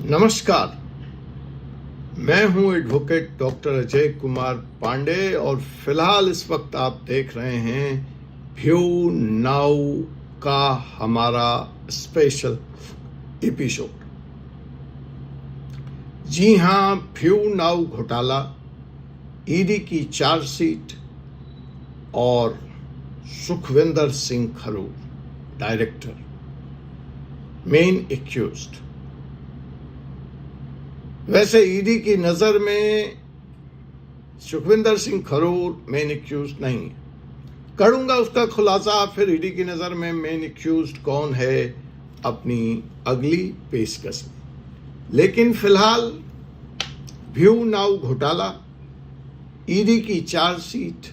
नमस्कार, मैं हूं एडवोकेट डॉक्टर अजय कुमार पांडे और फिलहाल इस वक्त आप देख रहे हैं व्यू नाउ का हमारा स्पेशल एपिसोड। जी हां, व्यू नाउ घोटाला, ईडी की चार्जशीट और Sukhwinder Singh Kharoor director main accused. वैसे ईडी की नजर में सुखविंदर सिंह खरूर मेन एक्यूज्ड नहीं है। करूंगा उसका खुलासा, फिर ईडी की नजर में मेन एक्यूज्ड कौन है अपनी अगली पेशकश में। लेकिन फिलहाल व्यू नाउ घोटाला, ईडी की चार्जशीट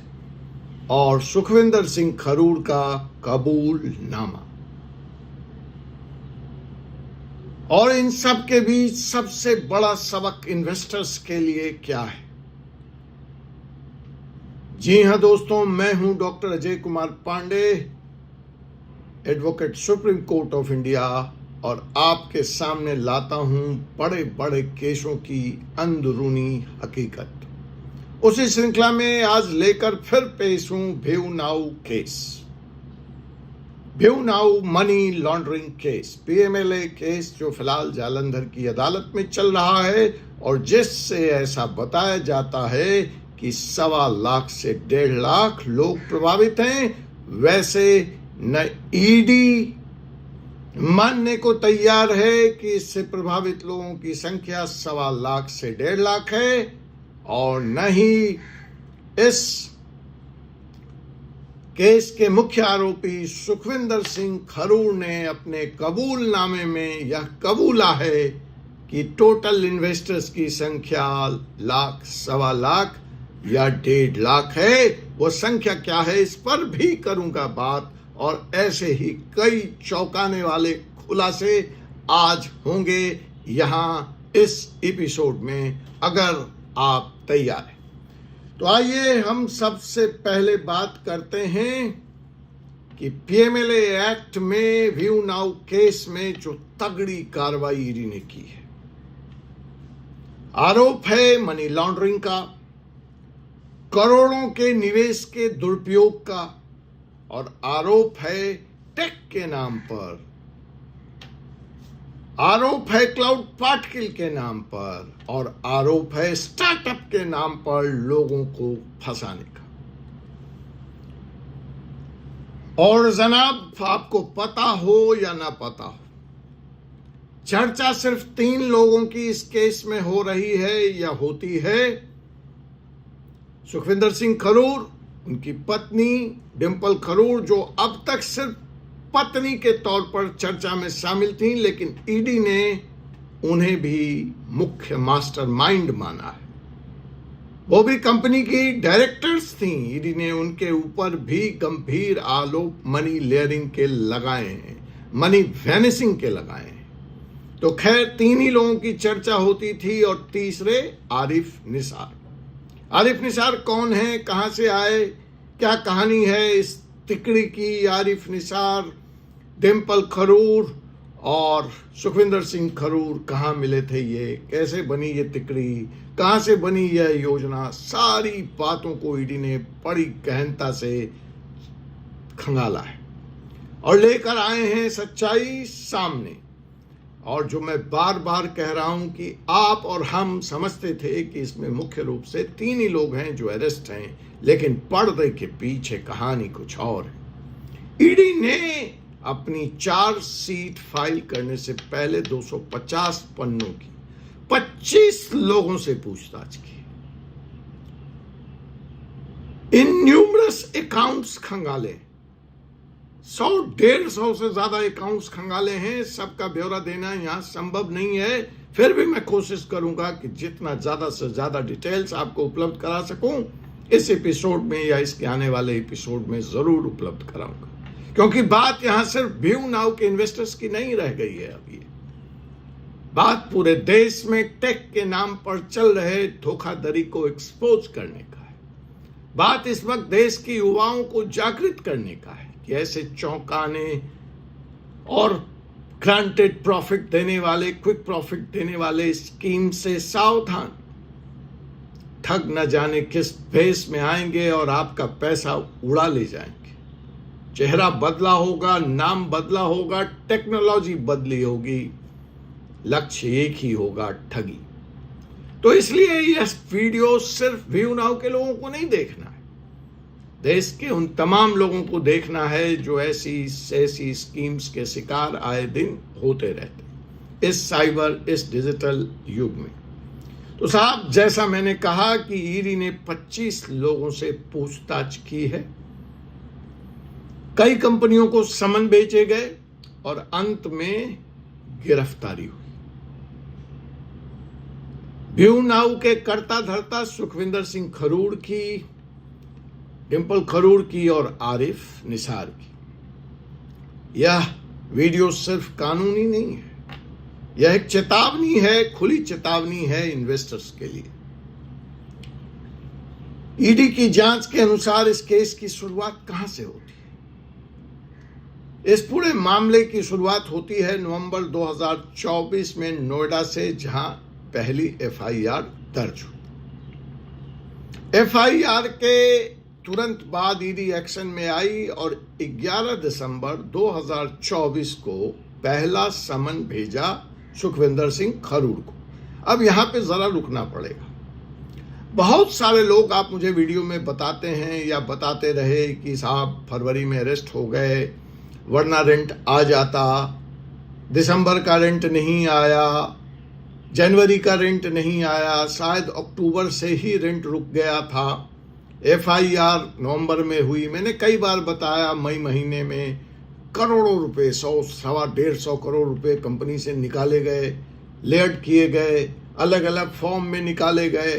और सुखविंदर सिंह खरूर का कबूलनामा, और इन सब के बीच सबसे बड़ा सबक इन्वेस्टर्स के लिए क्या है। जी हां दोस्तों, मैं हूं doctor Ajay Kumar Pande, advocate supreme court of India, और आपके सामने लाता हूं बड़े बड़े केसों की अंदरूनी हकीकत। उसी श्रृंखला में आज लेकर फिर पेश हूं view now case, view now money laundering case, PMLA case, जो फिलहाल जालंधर की अदालत में चल रहा है और जिससे ऐसा बताया जाता है कि 1.25 लाख से 1.5 लाख लोग प्रभावित हैं। वैसे न ईडी मानने को तैयार है कि इससे प्रभावित लोगों की संख्या 1.25 लाख से 1.5 लाख है, और न ही इस केस के मुख्य आरोपी सुखविंदर सिंह खरूर ने अपने कबूलनामे में यह कबूला है कि टोटल इन्वेस्टर्स की संख्या 1 लाख, 1.25 लाख या 1.5 लाख है। वो संख्या क्या है इस पर भी करूंगा बात, और ऐसे ही कई चौंकाने वाले खुलासे आज होंगे यहां इस एपिसोड में, अगर आप तैयार हैं। तो आइए हम सबसे पहले बात करते हैं कि पीएमएलए एक्ट में व्यू नाउ केस में जो तगड़ी कार्रवाई ईडी ने की है। आरोप है मनी लॉन्ड्रिंग का, करोड़ों के निवेश के दुरुपयोग का, और आरोप है टेक के नाम पर, आरोप है क्लाउड पार्टिकल के नाम पर, और आरोप है स्टार्टअप के नाम पर लोगों को फंसाने का। और जनाब, आपको पता हो या ना पता हो, चर्चा सिर्फ 3 लोगों की इस केस में हो रही है या होती है। सुखविंदर सिंह खरूर, उनकी पत्नी डिंपल खरूर, जो अब तक सिर्फ पत्नी के तौर पर चर्चा में शामिल थी, लेकिन ईडी ने उन्हें भी मुख्य मास्टरमाइंड माना है। वो भी कंपनी की डायरेक्टर्स थी। ईडी ने उनके ऊपर भी गंभीर आरोप मनी लेयरिंग के लगाए हैं, मनी वैनिशिंग के लगाए हैं। तो खैर 3 ही लोगों की चर्चा होती थी, और तीसरे आरिफ निसार। आरिफ निसार कौन है, कहां से आए, क्या कहानी है इस तिकड़ी की। आरिफ निसार, डिंपल खरूर और सुखविंदर सिंह खरूर कहाँ मिले थे, ये कैसे बनी ये तिकड़ी, कहाँ से बनी यह योजना, सारी बातों को ईडी ने बड़ी गहनता से खंगाला है और लेकर आए हैं सच्चाई सामने। और जो मैं बार बार कह रहा हूं कि आप और हम समझते थे कि इसमें मुख्य रूप से 3 ही लोग हैं जो अरेस्ट हैं, लेकिन पर्दे के पीछे कहानी कुछ और है। ईडी ने अपनी चार्जशीट फाइल करने से पहले 250 पन्नों की 25 लोगों से पूछताछ की, इन्यूमरस अकाउंट्स खंगाले, 100-150 से ज्यादा अकाउंट्स खंगाले हैं। सबका ब्यौरा देना यहां संभव नहीं है, फिर भी मैं कोशिश करूंगा कि जितना ज्यादा से ज्यादा डिटेल्स आपको उपलब्ध करा सकूं इस एपिसोड में या इसके आने वाले एपिसोड में जरूर उपलब्ध कराऊंगा, क्योंकि बात यहां सिर्फ व्यू नाउ के इन्वेस्टर्स की नहीं रह गई है। अब ये बात पूरे देश में टेक के नाम पर चल रहे धोखाधड़ी को एक्सपोज करने का है। बात इस वक्त देश की युवाओं को जागृत करने का है कि ऐसे चौंकाने और ग्रांटेड प्रॉफिट देने वाले, क्विक प्रॉफिट देने वाले स्कीम से सावधान। ठग न जाने किस भेष में आएंगे और आपका पैसा उड़ा ले जाएंगे। चेहरा बदला होगा, नाम बदला होगा, टेक्नोलॉजी बदली होगी, लक्ष्य एक ही होगा, ठगी। तो इसलिए यह वीडियो सिर्फ व्यू नाउ के लोगों को नहीं देखना है, देश के उन तमाम लोगों को देखना है जो ऐसी स्कीम्स के शिकार आए दिन होते रहते इस साइबर, इस डिजिटल युग में। तो साहब, जैसा मैंने कहा कि ईडी ने 25 लोगों से पूछताछ की है, कई कंपनियों को समन भेजे गए और अंत में गिरफ्तारी हुई। व्यू नाउ के कर्ता धर्ता सुखविंदर सिंह खरूड़ की, डिंपल खरूड़ की और आरिफ निसार की। यह वीडियो सिर्फ कानूनी नहीं है, यह एक चेतावनी है, खुली चेतावनी है इन्वेस्टर्स के लिए। ईडी की जांच के अनुसार इस केस की शुरुआत कहां से होती है? इस पूरे मामले की शुरुआत होती है नवंबर 2024 में नोएडा से, जहां पहली एफआईआर दर्ज हुई। एफआईआर के तुरंत बाद ईडी एक्शन में आई और 11 दिसंबर 2024 को पहला समन भेजा सुखविंदर सिंह खरूड़ को। अब यहां पे जरा रुकना पड़ेगा। बहुत सारे लोग आप मुझे वीडियो में बताते हैं या बताते रहे कि साहब फरवरी में अरेस्ट हो गए, वरना रेंट आ जाता, दिसंबर का रेंट नहीं आया, जनवरी का रेंट नहीं आया, शायद अक्टूबर से ही रेंट रुक गया था, एफआईआर नवंबर में हुई। मैंने कई बार बताया मई महीने में करोड़ों रुपए, 100-125 करोड़ रुपए कंपनी से निकाले गए, लेट किए गए, अलग अलग फॉर्म में निकाले गए।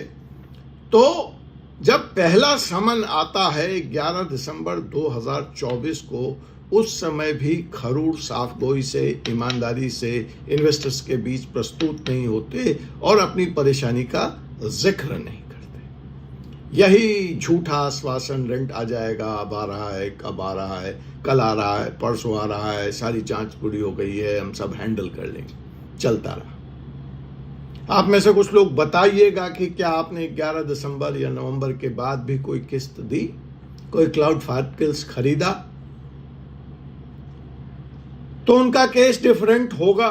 तो जब पहला समन आता है 11 दिसंबर 2024 को, उस समय भी खरूड़ साफगोई से, ईमानदारी से इन्वेस्टर्स के बीच प्रस्तुत नहीं होते और अपनी परेशानी का जिक्र नहीं करते। यही झूठा आश्वासन, रेंट आ जाएगा, अब आ रहा है, कब आ रहा है, कल आ रहा है, परसों आ रहा है, सारी जांच पूरी हो गई है, हम सब हैंडल कर लेंगे, चलता रहा। आप में से कुछ लोग बताइएगा कि क्या आपने 11 दिसंबर या नवंबर के बाद भी कोई किस्त दी, कोई क्लाउड फाइनैंस खरीदा? तो उनका केस डिफरेंट होगा।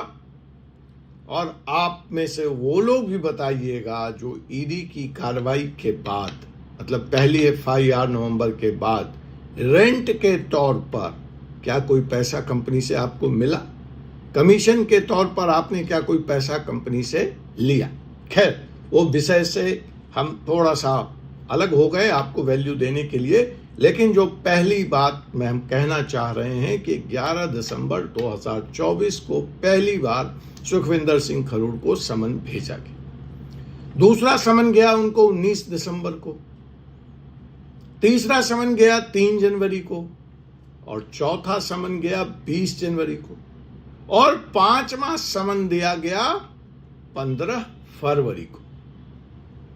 और आप में से वो लोग भी बताइएगा जो ईडी की कार्रवाई के बाद, मतलब पहली एफआईआर नवंबर के बाद, रेंट के तौर पर क्या कोई पैसा कंपनी से आपको मिला? कमीशन के तौर पर आपने क्या कोई पैसा कंपनी से लिया? खैर, वो विषय से हम थोड़ा सा अलग हो गए आपको वैल्यू देने के लिए, लेकिन जो पहली बात मैं हम कहना चाह रहे हैं कि 11 दिसंबर 2024 को पहली बार सुखविंदर सिंह खरूड़ को समन भेजा गया। दूसरा समन गया उनको 19 दिसंबर को, तीसरा समन गया 3 जनवरी को और चौथा समन गया 20 जनवरी को और पांचवा समन दिया गया 15 फरवरी को।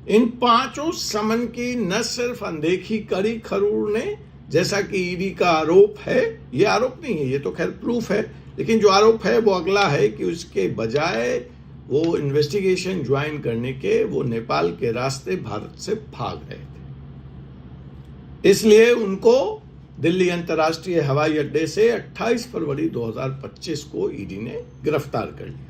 इन पांचों समन की न सिर्फ अनदेखी करी खरूड़ ने, जैसा कि ईडी का आरोप है, ये आरोप नहीं है, ये तो खैर प्रूफ है, लेकिन जो आरोप है वो अगला है कि उसके बजाय वो इन्वेस्टिगेशन ज्वाइन करने के वो नेपाल के रास्ते भारत से भाग रहे थे। इसलिए उनको दिल्ली अंतर्राष्ट्रीय हवाई अड्डे से 28 फरवरी 2025 को ईडी ने गिरफ्तार कर लिया।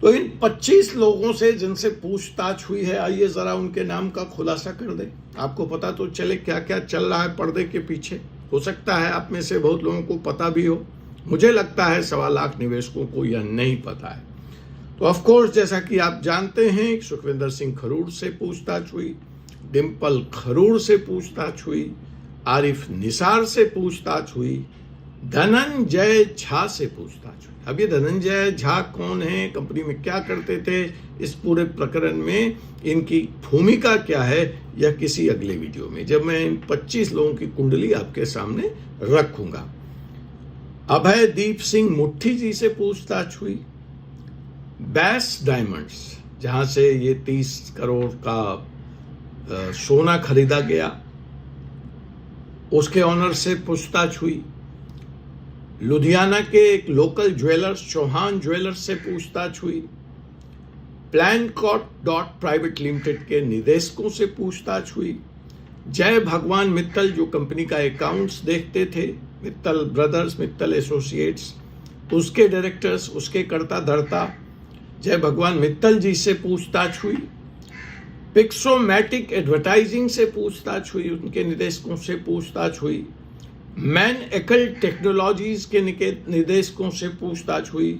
तो इन 25 लोगों से जिनसे पूछताछ हुई है, आइए जरा उनके नाम का खुलासा कर दें, आपको पता तो चले क्या क्या चल रहा है पर्दे के पीछे। हो सकता है आप में से बहुत लोगों को पता भी हो, मुझे लगता है 1.25 लाख निवेशकों को यह नहीं पता है। तो ऑफ कोर्स, जैसा कि आप जानते हैं, सुखविंदर सिंह खरूड़ से पूछताछ हुई, डिंपल खरूड़ से पूछताछ हुई, आरिफ निसार से पूछताछ हुई, धनंजय झा से पूछताछ हुई। अब ये धनंजय झा कौन है, कंपनी में क्या करते थे, इस पूरे प्रकरण में इनकी भूमिका क्या है, यह किसी अगले वीडियो में, जब मैं इन 25 लोगों की कुंडली आपके सामने रखूंगा। अभयदीप सिंह मुट्ठी जी से पूछताछ हुई, बैस डायमंड्स, जहां से ये 30 करोड़ का सोना खरीदा गया, उसके ऑनर से पूछताछ हुई। लुधियाना के एक लोकल ज्वेलर्स चौहान ज्वेलर्स से पूछताछ हुई। प्लान डॉट प्राइवेट लिमिटेड के निदेशकों से पूछताछ हुई। जय भगवान मित्तल जो कंपनी का अकाउंट्स देखते थे, मित्तल ब्रदर्स, मित्तल एसोसिएट्स, उसके डायरेक्टर्स, उसके कर्ता धर्ता जय भगवान मित्तल जी से पूछताछ हुई। पिक्सोमैटिक एडवर्टाइजिंग से पूछताछ हुई, उनके निदेशकों से पूछताछ हुई। मैन एकल टेक्नोलॉजीज के निदेशकों से पूछताछ हुई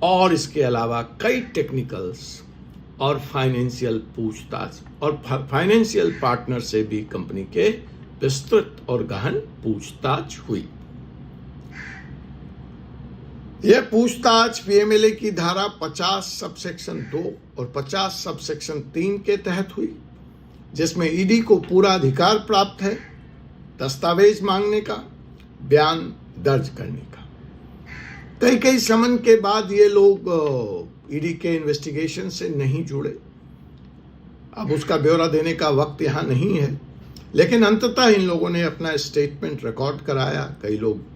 और इसके अलावा कई टेक्निकल्स और फाइनेंशियल पूछताछ और फाइनेंशियल पार्टनर से भी कंपनी के विस्तृत और गहन पूछताछ हुई। यह पूछताछ पीएमएलए की धारा 50 सबसेक्शन 2 और 50 सबसेक्शन 3 के तहत हुई, जिसमें ईडी को पूरा अधिकार प्राप्त है दस्तावेज मांगने का, बयान दर्ज करने का। कई समन के बाद ये लोग ईडी के इन्वेस्टिगेशन से नहीं जुड़े। अब उसका ब्यौरा देने का वक्त यहाँ नहीं है, लेकिन अंततः इन लोगों ने अपना स्टेटमेंट रिकॉर्ड कराया। कई लोग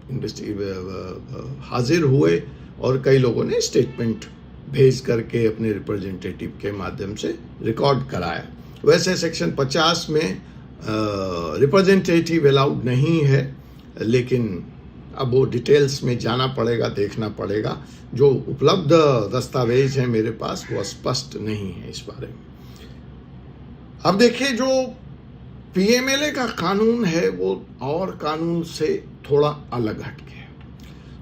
हाजिर हुए और कई लोगों ने स्टेटमेंट भेज करके अपने रिप्रेजेंटेटिव के माध्यम से रिकॉर्ड कराया। वैसे सेक्शन 50 में रिप्रेजेंटेटिव अलाउड नहीं है, लेकिन अब वो डिटेल्स में जाना पड़ेगा, देखना पड़ेगा। जो उपलब्ध दस्तावेज हैं मेरे पास वो स्पष्ट नहीं है इस बारे में। अब देखिए, जो पीएमएलए का कानून है वो और कानून से थोड़ा अलग हटके है।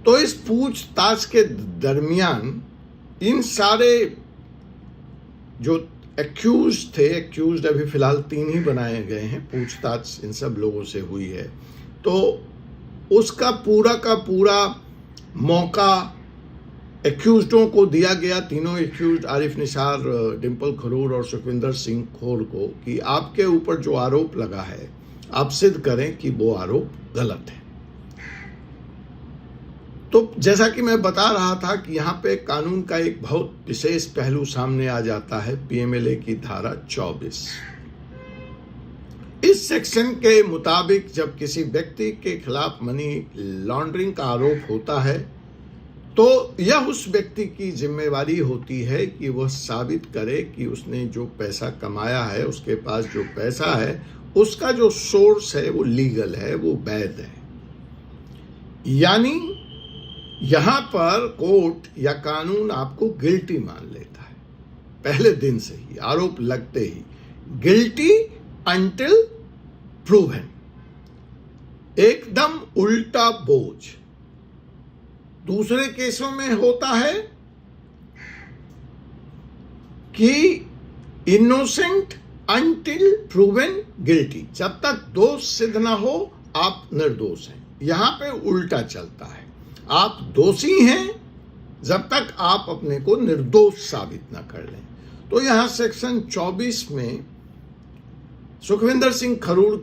तो इस पूछताछ के दरमियान इन सारे जो एक्यूज्ड अभी फिलहाल 3 ही बनाए गए हैं, पूछताछ इन सब लोगों से हुई है, तो उसका पूरा का पूरा मौका एक्यूज्डों को दिया गया। तीनों एक्यूज्ड आरिफ निसार, डिंपल खरूर और सुखविंदर सिंह खोर को, कि आपके ऊपर जो आरोप लगा है आप सिद्ध करें कि वो आरोप गलत है। तो जैसा कि मैं बता रहा था कि यहाँ पे कानून का एक बहुत विशेष पहलू सामने आ जाता है, पीएमएलए की धारा 24। इस सेक्शन के मुताबिक जब किसी व्यक्ति के खिलाफ मनी लॉन्ड्रिंग का आरोप होता है तो यह उस व्यक्ति की जिम्मेवारी होती है कि वह साबित करे कि उसने जो पैसा कमाया है, उसके पास जो पैसा है, उसका जो सोर्स है वो लीगल है, वो वैध है। यानी यहां पर कोर्ट या कानून आपको गिल्टी मान लेता है पहले दिन से ही, आरोप लगते ही। गिल्टी अंटिल प्रूवन, एकदम उल्टा बोझ। दूसरे केसों में होता है कि इनोसेंट अंटिल प्रूवन गिल्टी, जब तक दोष सिद्ध ना हो आप निर्दोष हैं। यहां पे उल्टा चलता है, आप दोषी हैं जब तक आप अपने को निर्दोष साबित ना कर लें। तो यहां सेक्शन 24 में सुखविंदर सिंह खरूर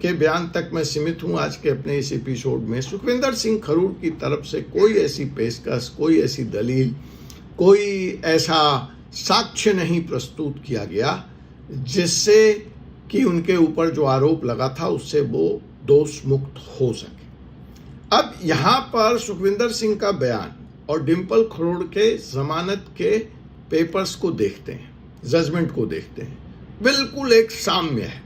के बयान तक मैं सीमित हूं आज के अपने इस एपिसोड में। सुखविंदर सिंह खरूर की तरफ से कोई ऐसी पेशकश, कोई ऐसी दलील, कोई ऐसा साक्ष्य नहीं प्रस्तुत किया गया जिससे कि उनके ऊपर जो आरोप लगा था उससे वो दोष मुक्त हो सके। अब यहां पर सुखविंदर सिंह का बयान और डिंपल खरूर के जमानत के पेपर्स को देखते हैं, जजमेंट को देखते हैं, बिल्कुल एक साम्य है।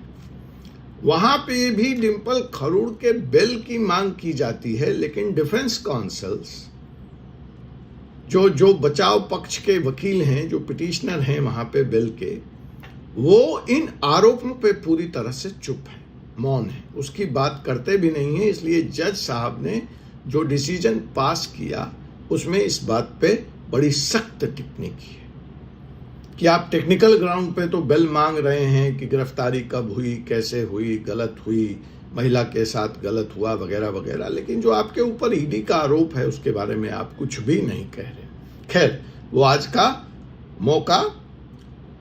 वहां पे भी डिंपल खरूर के बेल की मांग की जाती है, लेकिन डिफेंस काउंसिल्स जो बचाव पक्ष के वकील हैं, जो पिटिशनर हैं वहां पे बेल के, वो इन आरोपों पे पूरी तरह से चुप है, मौन है, उसकी बात करते भी नहीं है। इसलिए जज साहब ने जो डिसीजन पास किया उसमें इस बात पे बड़ी सख्त टिप्पणी की है कि आप टेक्निकल ग्राउंड पे तो बेल मांग रहे हैं कि गिरफ्तारी कब हुई, कैसे हुई, गलत हुई, महिला के साथ गलत हुआ वगैरह वगैरह, लेकिन जो आपके ऊपर ईडी का आरोप है उसके बारे में आप कुछ भी नहीं कह रहे। खैर, वो आज का मौका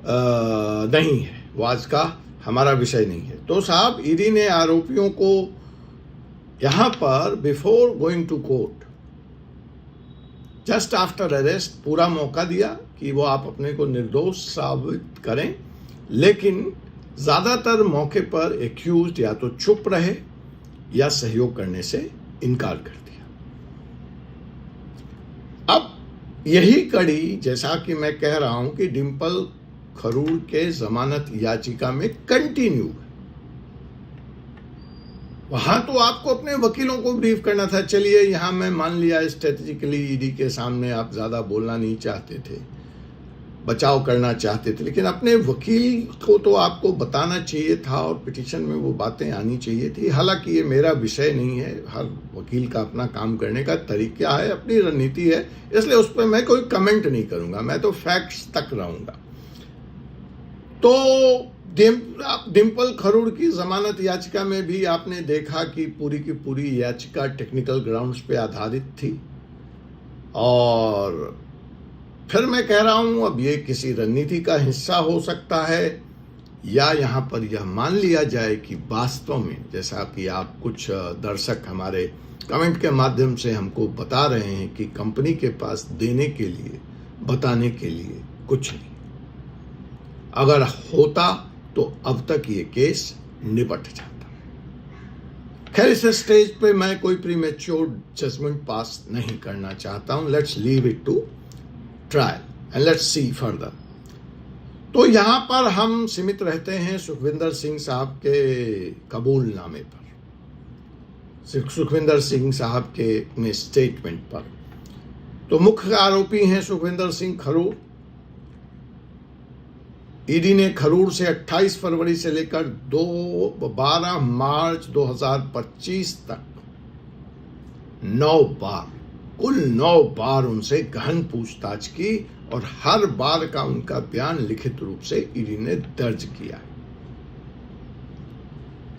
नहीं है, वो आज का हमारा विषय नहीं है। तो साहब, ईडी ने आरोपियों को यहां पर before going to court, just after arrest, पूरा मौका दिया कि वो आप अपने को निर्दोष साबित करें, लेकिन ज्यादातर मौके पर एक्यूज्ड या तो चुप रहे या सहयोग करने से इनकार कर दिया। यही कड़ी, जैसा कि मैं कह रहा हूं कि डिंपल खरूड़ के जमानत याचिका में कंटिन्यू है। वहां तो आपको अपने वकीलों को ब्रीफ करना था। चलिए यहां मैं मान लिया स्ट्रेटेजिकली ईडी के सामने आप ज्यादा बोलना नहीं चाहते थे, बचाव करना चाहते थे, लेकिन अपने वकील को तो आपको बताना चाहिए था और पिटीशन में वो बातें आनी चाहिए थी। हालांकि ये मेरा विषय नहीं है, हर वकील का अपना काम करने का तरीका है, अपनी रणनीति है, इसलिए उस पर मैं कोई कमेंट नहीं करूंगा, मैं तो फैक्ट्स तक रहूंगा। तो डिंपल खरूड़ की जमानत याचिका में भी आपने देखा कि पूरी की पूरी याचिका टेक्निकल ग्राउंड्स पे आधारित थी। और फिर मैं कह रहा हूं, अब ये किसी रणनीति का हिस्सा हो सकता है या यहां पर यह मान लिया जाए कि वास्तव में, जैसा कि आप कुछ दर्शक हमारे कमेंट के माध्यम से हमको बता रहे हैं कि कंपनी के पास देने के लिए, बताने के लिए कुछ नहीं। अगर होता तो अब तक ये केस निपट जाता। खैर, इस स्टेज पे मैं कोई प्रीमेच्योर जजमेंट पास नहीं करना चाहता हूं। Let's leave it to trial and let's see further. तो यहां पर हम सीमित रहते हैं सुखविंदर सिंह साहब के कबूलनामे पर, सुखविंदर सिंह साहब के स्टेटमेंट पर। तो मुख्य आरोपी हैं सुखविंदर सिंह खरूड़। ईडी ने खरूड़ से 28 फरवरी से लेकर 12 मार्च 2025 तक 9 बार, कुल 9 बार उनसे गहन पूछताछ की और हर बार का उनका बयान लिखित रूप से ईडी ने दर्ज किया।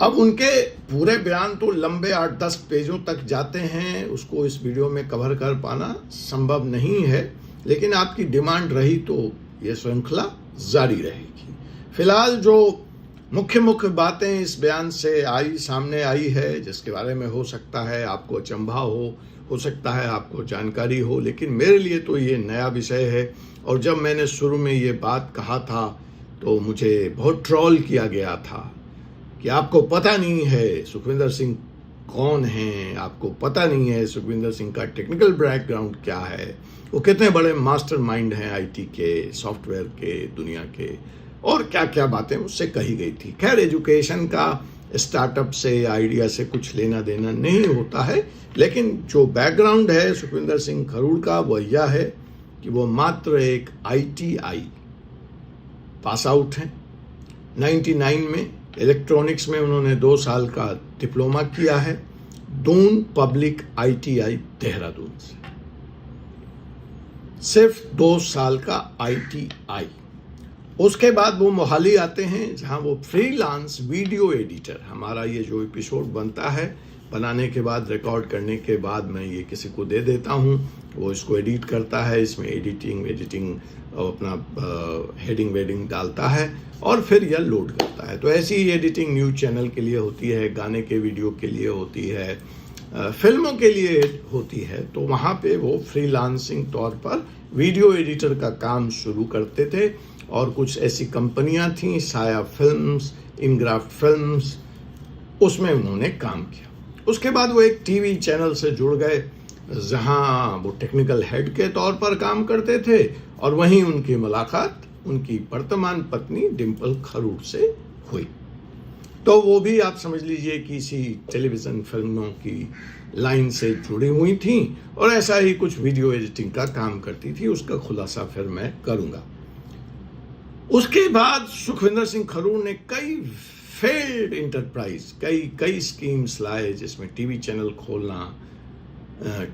अब उनके पूरे बयान तो लंबे 8-10 पेजों तक जाते हैं, उसको इस वीडियो में कवर कर पाना संभव नहीं है, लेकिन आपकी डिमांड रही तो यह श्रृंखला जारी रहेगी। फिलहाल जो मुख्य बातें इस बयान से सामने आई है, जिसके बारे में हो सकता है आपको अचंभा हो सकता है आपको जानकारी हो, लेकिन मेरे लिए तो ये नया विषय है। और जब मैंने शुरू में ये बात कहा था तो मुझे बहुत ट्रोल किया गया था कि आपको पता नहीं है सुखविंदर सिंह कौन हैं, आपको पता नहीं है सुखविंदर सिंह का टेक्निकल बैकग्राउंड क्या है, वो कितने बड़े मास्टरमाइंड हैं आईटी के, सॉफ्टवेयर के, दुनिया के, और क्या क्या बातें मुझसे कही गई थी। खैर, एजुकेशन का स्टार्टअप से, आइडिया से कुछ लेना देना नहीं होता है, लेकिन जो बैकग्राउंड है सुखविंदर सिंह खरूड़ का वह यह है कि वो मात्र एक ITI पास आउट हैं। 99 में इलेक्ट्रॉनिक्स में उन्होंने 2 साल का डिप्लोमा किया है, दून पब्लिक ITI देहरादून से। सिर्फ 2 साल का ITI। उसके बाद वो मोहाली आते हैं, जहां वो फ्रीलांस वीडियो एडिटर, हमारा ये जो एपिसोड बनता है, बनाने के बाद, रिकॉर्ड करने के बाद मैं ये किसी को दे देता हूं, वो इसको एडिट करता है, इसमें एडिटिंग अपना हेडिंग वेडिंग डालता है और फिर यह लोड करता है। तो ऐसी ही एडिटिंग न्यूज़ चैनल के लिए होती है, गाने के वीडियो के लिए होती है, फिल्मों के लिए होती है। तो वहाँ पे वो फ्रीलांसिंग तौर पर वीडियो एडिटर का काम शुरू करते थे और कुछ ऐसी कंपनियां थीं, साया फिल्म्स, इनग्राफ्ट फिल्म्स, उसमें उन्होंने काम किया। उसके बाद वो एक टीवी चैनल से जुड़ गए जहां वो टेक्निकल हेड के तौर पर काम करते थे और वहीं उनकी मुलाकात उनकी वर्तमान पत्नी डिंपल खरूड़ से हुई। तो वो भी आप समझ लीजिए कि इसी टेलीविजन फिल्मों की लाइन से जुड़ी हुई थी और ऐसा ही कुछ वीडियो एडिटिंग का काम करती थी। उसका खुलासा फिर मैं करूंगा। उसके बाद सुखविंदर सिंह खरूड़ ने कई फेल्ड इंटरप्राइज, कई स्कीम्स लाए, जिसमें टीवी चैनल खोलना,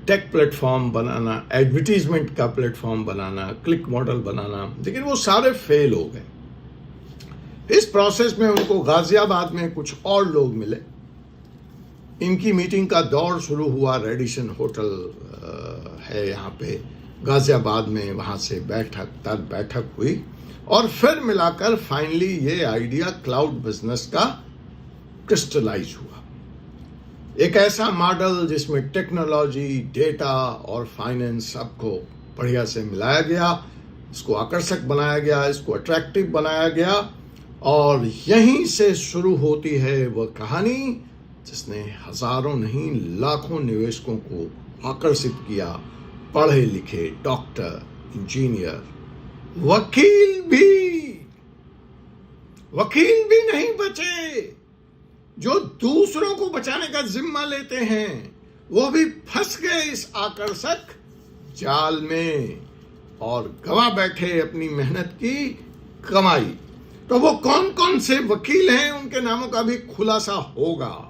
टेक प्लेटफॉर्म बनाना, एडवर्टीजमेंट का प्लेटफॉर्म बनाना, क्लिक मॉडल बनाना, लेकिन वो सारे फेल हो गए। इस प्रोसेस में उनको गाजियाबाद में कुछ और लोग मिले। इनकी मीटिंग का दौर शुरू हुआ, रेडिसन होटल है यहाँ पे गाजियाबाद में, वहाँ से बैठक हुई और फिर मिलाकर फाइनली ये आइडिया क्लाउड बिजनेस का क्रिस्टलाइज हुआ। एक ऐसा मॉडल जिसमें टेक्नोलॉजी, डेटा और फाइनेंस सबको बढ़िया से मिलाया गया, इसको आकर्षक बनाया गया, इसको अट्रैक्टिव बनाया गया और यहीं से शुरू होती है वह कहानी जिसने हजारों नहीं लाखों निवेशकों को आकर्षित किया पढ़े लिखे डॉक्टर, इंजीनियर, वकील भी नहीं बचे। जो दूसरों को बचाने का जिम्मा लेते हैं वो भी फंस गए इस आकर्षक जाल में और गवा बैठे अपनी मेहनत की कमाई। तो वो कौन कौन से वकील हैं, उनके नामों का भी खुलासा होगा।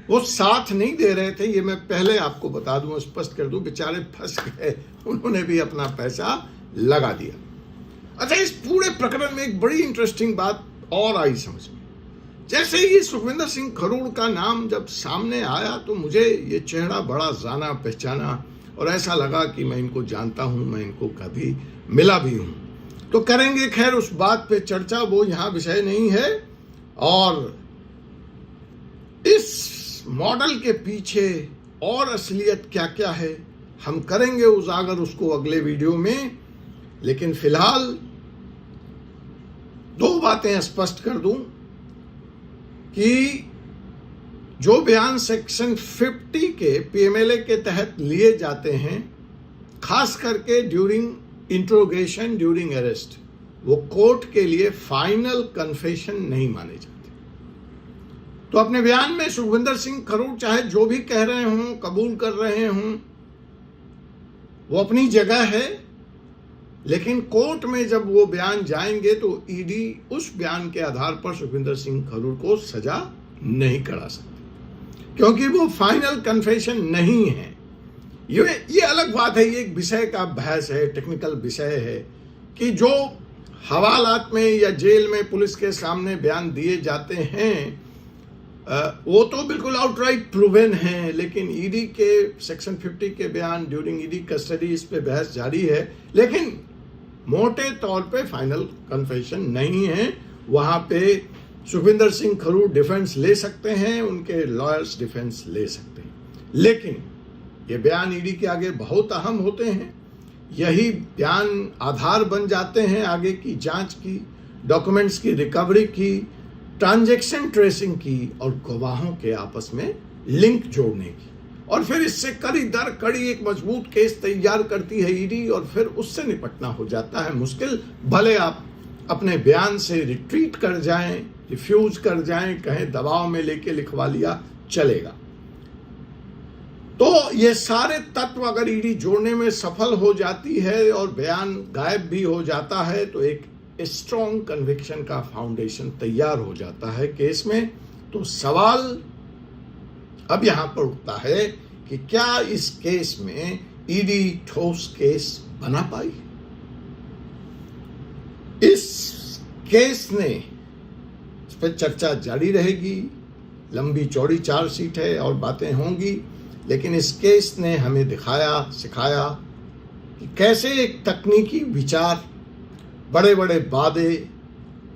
वो साथ नहीं दे रहे थे, ये मैं पहले आपको बता दूं, स्पष्ट कर दूं, बेचारे फंस गए, उन्होंने भी अपना पैसा लगा दिया। अच्छा, इस पूरे प्रकरण में एक बड़ी इंटरेस्टिंग बात और आई समझ में। जैसे ही सुखविंदर सिंह खरूड़ का नाम जब सामने आया तो मुझे ये चेहरा बड़ा जाना पहचाना और ऐसा लगा कि मैं इनको जानता हूं, मैं इनको कभी मिला भी हूं। तो करेंगे खैर उस बात पे चर्चा, वो यहां विषय नहीं है। और इस मॉडल के पीछे और असलियत क्या क्या है हम करेंगे उजागर उसको अगले वीडियो में। लेकिन फिलहाल दो बातें स्पष्ट कर दूं कि जो बयान सेक्शन 50 के पीएमएलए के तहत लिए जाते हैं, खास करके ड्यूरिंग इंट्रोगेशन, ड्यूरिंग अरेस्ट, वो कोर्ट के लिए फाइनल कन्फेशन नहीं माने जाते। तो अपने बयान में सुखविंदर सिंह खरूड़ चाहे जो भी कह रहे हों, कबूल कर रहे हों, वो अपनी जगह है। लेकिन कोर्ट में जब वो बयान जाएंगे तो ईडी उस बयान के आधार पर सुखविंदर सिंह खरूड़ को सजा नहीं करा सकती, क्योंकि वो फाइनल कन्फेशन नहीं है। ये अलग बात है, ये एक विषय का बहस है, टेक्निकल विषय है कि जो हवालात में या जेल में पुलिस के सामने बयान दिए जाते हैं वो तो बिल्कुल आउटराइट प्रूवन है। लेकिन ईडी के सेक्शन 50 के बयान ड्यूरिंग ईडी कस्टडी, इस पे बहस जारी है। लेकिन मोटे तौर पे फाइनल कन्फेशन नहीं है। वहां पे सुखविंदर सिंह खरूड़ डिफेंस ले सकते हैं, उनके लॉयर्स डिफेंस ले सकते हैं। लेकिन ये बयान ईडी के आगे बहुत अहम होते हैं। यही बयान आधार बन जाते हैं आगे की जांच की, डॉक्यूमेंट्स की रिकवरी की, ट्रांजैक्शन ट्रेसिंग की और गवाहों के आपस में लिंक जोड़ने की। और फिर इससे कड़ी दर कड़ी एक मजबूत केस तैयार करती है ईडी और फिर उससे निपटना हो जाता है मुश्किल। भले आप अपने बयान से रिट्रीट कर जाएं, रिफ्यूज कर जाएं, कहें दबाव में लेके लिखवा लिया, चलेगा। तो ये सारे तत्व अगर ईडी जोड़ने में सफल हो जाती है और बयान गायब भी हो जाता है तो एक स्ट्रॉन्ग कन्विक्शन का फाउंडेशन तैयार हो जाता है केस में। तो सवाल अब यहां पर उठता है कि क्या इस केस में ईडी ठोस केस बना पाई? इस केस ने, इस पर चर्चा जारी रहेगी, लंबी चौड़ी चार्जशीट है और बातें होंगी। लेकिन इस केस ने हमें दिखाया, सिखाया कि कैसे एक तकनीकी विचार, बड़े बड़े वादे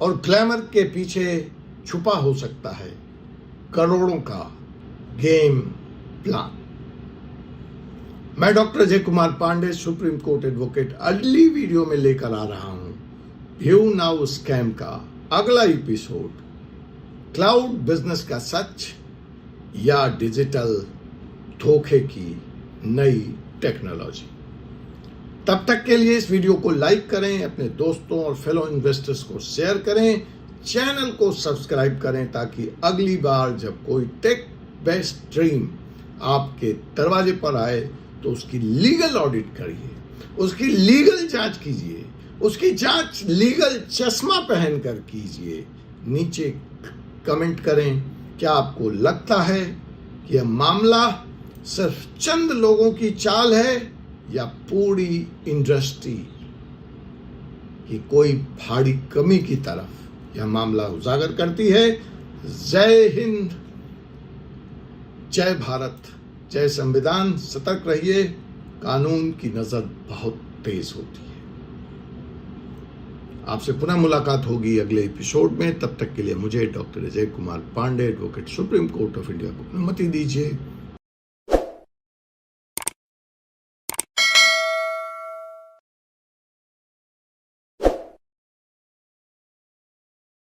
और ग्लैमर के पीछे छुपा हो सकता है करोड़ों का गेम प्लान। मैं doctor Ajay Kumar Pande, supreme court advocate, अगली वीडियो में लेकर आ रहा हूं व्यू नाउ स्कैम का अगला एपिसोड, क्लाउड बिजनेस का सच या डिजिटल धोखे की नई टेक्नोलॉजी। तब तक के लिए इस वीडियो को लाइक करें, अपने दोस्तों और फेलो इन्वेस्टर्स को शेयर करें, चैनल को सब्सक्राइब करें ताकि अगली बार जब कोई टेक बेस्ड ड्रीम आपके दरवाजे पर आए तो उसकी लीगल ऑडिट करिए, उसकी लीगल जांच कीजिए, उसकी जांच लीगल चश्मा पहनकर कीजिए। नीचे कमेंट करें, क्या आपको लगता है कि यह मामला सिर्फ चंद लोगों की चाल है या पूरी इंडस्ट्री की कोई भारी कमी की तरफ यह मामला उजागर करती है? जय हिंद, जय भारत, जय संविधान। सतर्क रहिए, कानून की नजर बहुत तेज होती है। आपसे पुनः मुलाकात होगी अगले एपिसोड में। तब तक के लिए मुझे doctor Ajay Kumar Pande, advocate, supreme court of India को अनुमति दीजिए।